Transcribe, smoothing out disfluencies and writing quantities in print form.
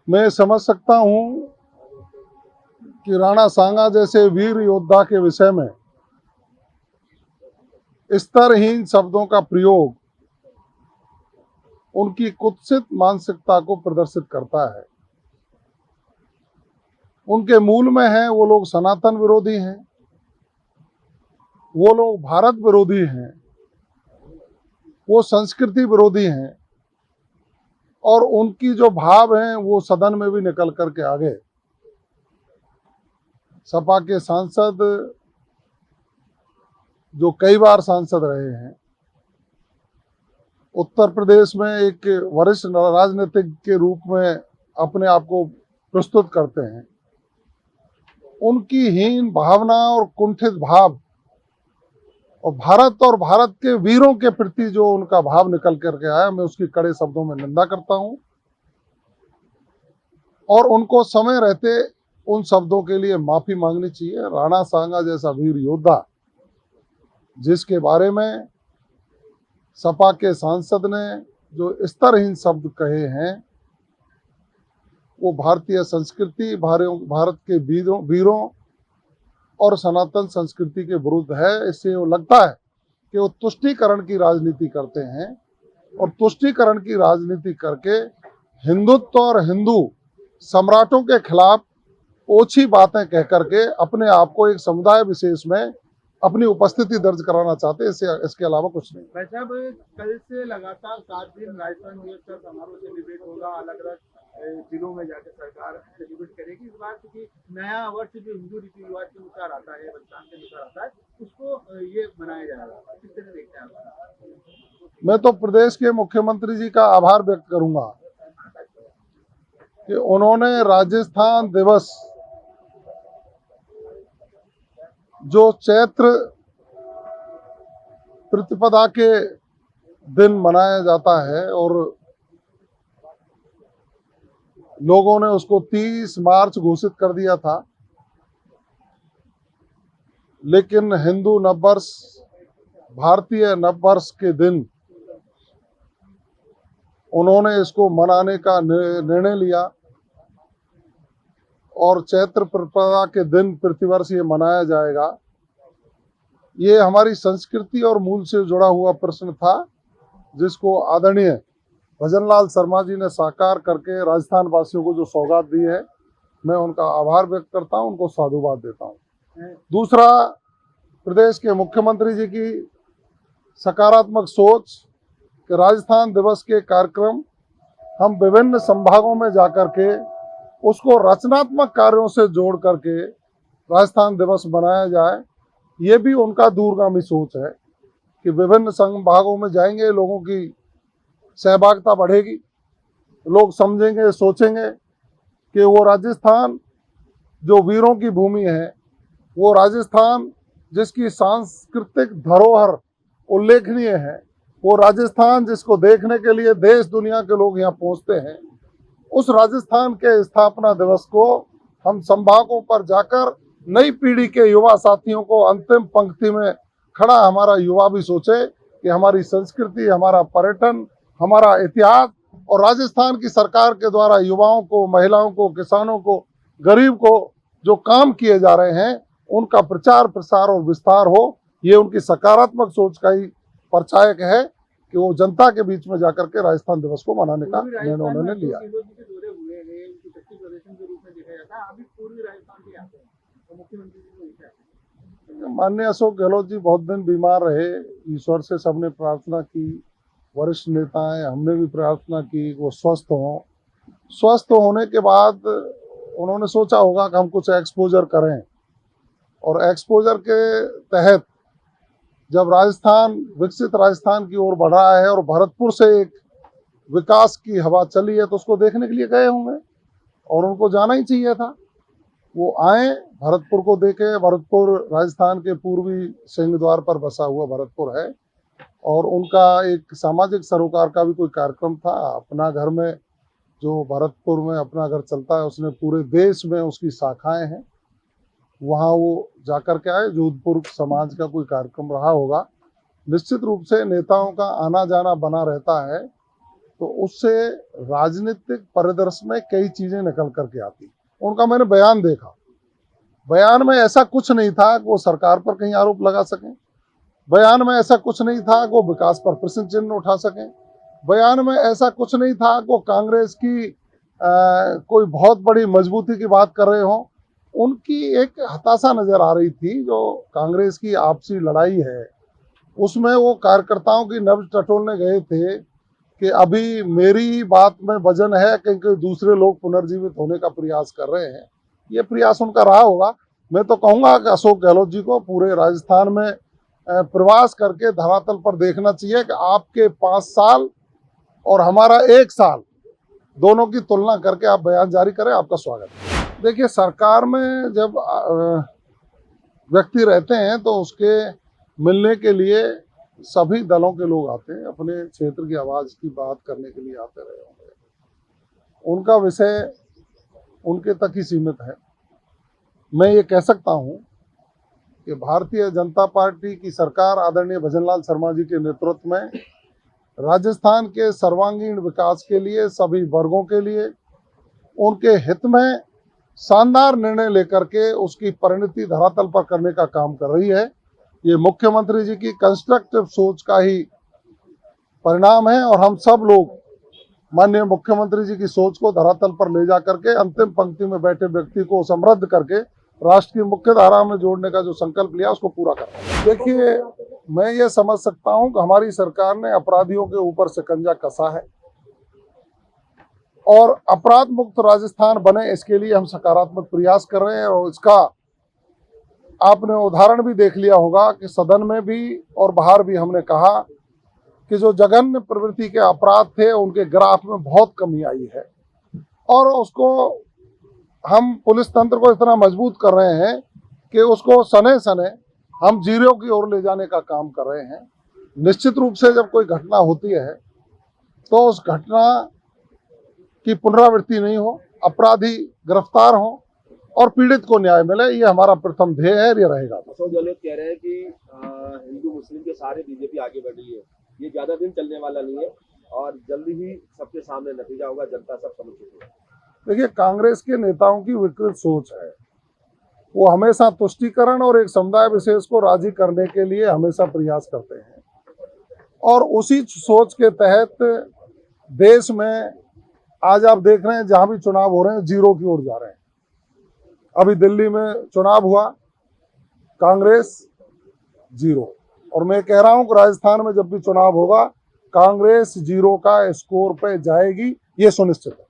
मैं समझ सकता हूं कि राणा सांगा जैसे वीर योद्धा के विषय में स्तरहीन शब्दों का प्रयोग उनकी कुत्सित मानसिकता को प्रदर्शित करता है। उनके मूल में है वो लोग सनातन विरोधी हैं, वो लोग भारत विरोधी हैं, वो संस्कृति विरोधी हैं और उनकी जो भाव हैं वो सदन में भी निकल करके आ गए। सपा के सांसद जो कई बार सांसद रहे हैं, उत्तर प्रदेश में एक वरिष्ठ राजनीतिक के रूप में अपने आप को प्रस्तुत करते हैं, उनकी हीन भावना और कुंठित भाव और भारत के वीरों के प्रति जो उनका भाव निकल करके आया, मैं उसकी कड़े शब्दों में निंदा करता हूं और उनको समय रहते उन शब्दों के लिए माफी मांगनी चाहिए। राणा सांगा जैसा वीर योद्धा, जिसके बारे में सपा के सांसद ने जो स्तरहीन शब्द कहे हैं, वो भारतीय संस्कृति, भारत के वीरों और सनातन संस्कृति के विरुद्ध है। इससे वो लगता है कि वो तुष्टीकरण की राजनीति करते हैं और तुष्टीकरण की राजनीति करके हिंदुत्व और हिंदू सम्राटों के खिलाफ ओछी बातें कह करके अपने आप को एक समुदाय विशेष में अपनी उपस्थिति दर्ज कराना चाहते हैं। इसके अलावा कुछ नहीं। भाई साहब, कल से लगातार 7 दिन राजस्थान दिवस समारोह सेलिब्रेट होगा, अलग अलग जिलों में जाकर सरकार सेलिब्रेट करेगी। इस बार क्योंकि नया वर्ष जो हिंदू रीति रिवाज के अनुसार आता है, पंचांग के अनुसार आता है, उसको ये मनाया जाएगा। किस तरह देखते हैं आप? मैं तो प्रदेश के मुख्यमंत्री जी का आभार व्यक्त करूंगा कि उन्होंने राजस्थान दिवस जो चैत्र प्रतिपदा के दिन मनाया जाता है और लोगों ने उसको 30 मार्च घोषित कर दिया था, लेकिन हिंदू नववर्ष, भारतीय नववर्ष के दिन उन्होंने इसको मनाने का निर्णय लिया और चैत्र प्रतिपदा के दिन प्रतिवर्ष ये मनाया जाएगा। ये हमारी संस्कृति और मूल से जुड़ा हुआ प्रश्न था, जिसको आदरणीय भजनलाल शर्मा जी ने साकार करके राजस्थान वासियों को जो सौगात दी है, मैं उनका आभार व्यक्त करता हूं, उनको साधुवाद देता हूं। दूसरा, प्रदेश के मुख्यमंत्री जी की सकारात्मक सोच कि राजस्थान दिवस के कार्यक्रम हम विभिन्न संभागों में जाकर के उसको रचनात्मक कार्यों से जोड़ करके राजस्थान दिवस मनाया जाए। ये भी उनका दूरगामी सोच है कि विभिन्न संभागों में जाएंगे, लोगों की सहभागिता बढ़ेगी, लोग समझेंगे, सोचेंगे कि वो राजस्थान जो वीरों की भूमि है, वो राजस्थान जिसकी सांस्कृतिक धरोहर उल्लेखनीय है, वो राजस्थान जिसको देखने के लिए देश दुनिया के लोग यहाँ पहुँचते हैं, उस राजस्थान के स्थापना दिवस को हम संभागों पर जाकर नई पीढ़ी के युवा साथियों को अंतिम पंक्ति में खड़ा हमारा युवा भी सोचे कि हमारी संस्कृति, हमारा पर्यटन, हमारा इतिहास और राजस्थान की सरकार के द्वारा युवाओं को, महिलाओं को, किसानों को, गरीब को जो काम किए जा रहे हैं, उनका प्रचार प्रसार और विस्तार हो। ये उनकी सकारात्मक सोच का ही परिचायक है कि वो जनता के बीच में जाकर के राजस्थान दिवस को मनाने का निर्णय उन्होंने लिया। माननीय अशोक गहलोत जी बहुत दिन बीमार रहे, ईश्वर से सबने प्रार्थना की, वरिष्ठ नेता हैं, हमने भी प्रार्थना की वो स्वस्थ हों। स्वस्थ होने के बाद उन्होंने सोचा होगा कि हम कुछ एक्सपोजर करें, और एक्सपोजर के तहत जब राजस्थान विकसित राजस्थान की ओर बढ़ रहा है और भरतपुर से एक विकास की हवा चली है, तो उसको देखने के लिए गए होंगे और उनको जाना ही चाहिए था। वो आए, भरतपुर को देखे। भरतपुर राजस्थान के पूर्वी सिंह द्वार पर बसा हुआ भरतपुर है और उनका एक सामाजिक सरोकार का भी कोई कार्यक्रम था। अपना घर में जो भरतपुर में अपना घर चलता है, उसने पूरे देश में उसकी शाखाएं हैं, वहाँ वो जाकर के आए। जोधपुर समाज का कोई कार्यक्रम रहा होगा। निश्चित रूप से नेताओं का आना जाना बना रहता है, तो उससे राजनीतिक परिदृश्य में कई चीजें निकल करके आती। उनका मैंने बयान देखा, बयान में ऐसा कुछ नहीं था कि वो सरकार पर कहीं आरोप लगा सकें, बयान में ऐसा कुछ नहीं था कि वो विकास पर प्रश्न चिन्ह उठा सकें, बयान में ऐसा कुछ नहीं था कि वो कांग्रेस की कोई बहुत बड़ी मजबूती की बात कर रहे हो। उनकी एक हताशा नजर आ रही थी। जो कांग्रेस की आपसी लड़ाई है उसमें वो कार्यकर्ताओं की नब्ज टटोलने गए थे कि अभी मेरी बात में वजन है, क्योंकि दूसरे लोग पुनर्जीवित होने का प्रयास कर रहे हैं। ये प्रयास उनका रहा होगा। मैं तो कहूँगा कि अशोक गहलोत जी को पूरे राजस्थान में प्रवास करके धरातल पर देखना चाहिए कि आपके 5 साल और हमारा 1 साल दोनों की तुलना करके आप बयान जारी करें। आपका स्वागत है। देखिए, सरकार में जब व्यक्ति रहते हैं तो उसके मिलने के लिए सभी दलों के लोग आते हैं, अपने क्षेत्र की आवाज़ की बात करने के लिए आते रहे होंगे। उनका विषय उनके तक ही सीमित है। मैं ये कह सकता हूँ कि भारतीय जनता पार्टी की सरकार आदरणीय भजनलाल शर्मा जी के नेतृत्व में राजस्थान के सर्वांगीण विकास के लिए, सभी वर्गों के लिए, उनके हित में शानदार निर्णय लेकर के उसकी परिणति धरातल पर करने का काम कर रही है। ये मुख्यमंत्री जी की कंस्ट्रक्टिव सोच का ही परिणाम है और हम सब लोग माननीय मुख्यमंत्री जी की सोच को धरातल पर ले जा करके अंतिम पंक्ति में बैठे व्यक्ति को समृद्ध करके राष्ट्र की मुख्य धारा में जोड़ने का जो संकल्प लिया उसको पूरा करना। देखिए, मैं ये समझ सकता हूं कि हमारी सरकार ने अपराधियों के ऊपर शिकंजा कसा है और अपराध मुक्त राजस्थान बने, इसके लिए हम सकारात्मक प्रयास कर रहे हैं। और इसका आपने उदाहरण भी देख लिया होगा कि सदन में भी और बाहर भी हमने कहा कि जो जघन्य प्रवृत्ति के अपराध थे उनके ग्राफ में बहुत कमी आई है और उसको हम पुलिस तंत्र को इतना मजबूत कर रहे हैं कि उसको सने सने हम जीरो की ओर ले जाने का काम कर रहे हैं। निश्चित रूप से जब कोई घटना होती है तो उस घटना की पुनरावृत्ति नहीं हो, अपराधी गिरफ्तार हो और पीड़ित को न्याय मिले, ये हमारा प्रथम ध्येय है, ये रहेगा। अशोक गहलोत कह रहे हैं कि हिंदू मुस्लिम के सारे बीजेपी आगे बढ़ रही है, ये ज्यादा दिन चलने वाला नहीं है और जल्दी ही सबके सामने नतीजा होगा, जनता सब समझ चुकी है। देखिए, कांग्रेस के नेताओं की विकृत सोच है। वो हमेशा तुष्टीकरण और एक समुदाय विशेष को राजी करने के लिए हमेशा प्रयास करते हैं और उसी सोच के तहत देश में आज आप देख रहे हैं जहां भी चुनाव हो रहे हैं जीरो की ओर जा रहे हैं। अभी दिल्ली में चुनाव हुआ, कांग्रेस जीरो, और मैं कह रहा हूं कि राजस्थान में जब भी चुनाव होगा कांग्रेस जीरो का स्कोर पे जाएगी, ये सुनिश्चित है।